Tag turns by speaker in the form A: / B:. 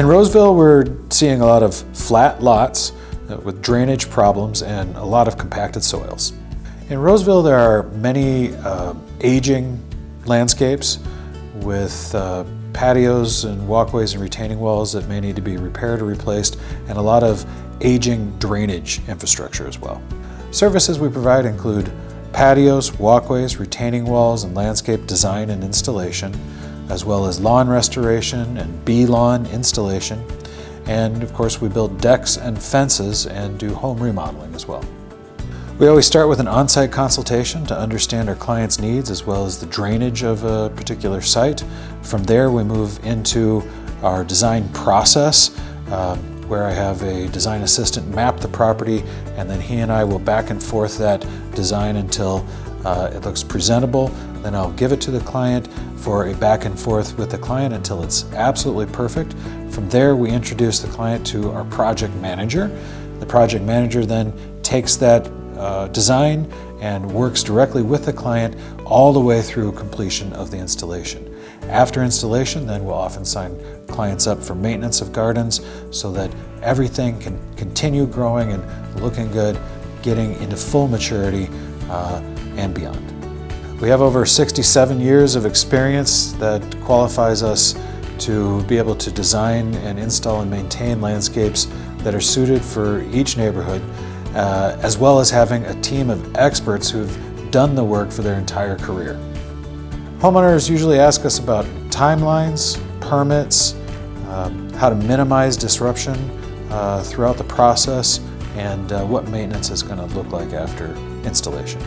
A: In Roseville, we're seeing a lot of flat lots with drainage problems and a lot of compacted soils. In Roseville, there are many aging landscapes with patios and walkways and retaining walls that may need to be repaired or replaced, and a lot of aging drainage infrastructure as well. Services we provide include patios, walkways, retaining walls, and landscape design and installation, as well as lawn restoration and bee lawn installation. And of course, we build decks and fences and do home remodeling as well. We always start with an on-site consultation to understand our client's needs as well as the drainage of a particular site. From there, we move into our design process, where I have a design assistant map the property, and then he and I will back and forth that design until it looks presentable. Then I'll give it to the client for a back and forth with the client until it's absolutely perfect. From there, we introduce the client to our project manager. The project manager then takes that design and works directly with the client all the way through completion of the installation. After installation, then we'll often sign clients up for maintenance of gardens so that everything can continue growing and looking good, getting into full maturity and beyond. We have over 67 years of experience that qualifies us to be able to design and install and maintain landscapes that are suited for each neighborhood, as well as having a team of experts who've done the work for their entire career. Homeowners usually ask us about timelines, permits, how to minimize disruption throughout the process, and what maintenance is going to look like after installation.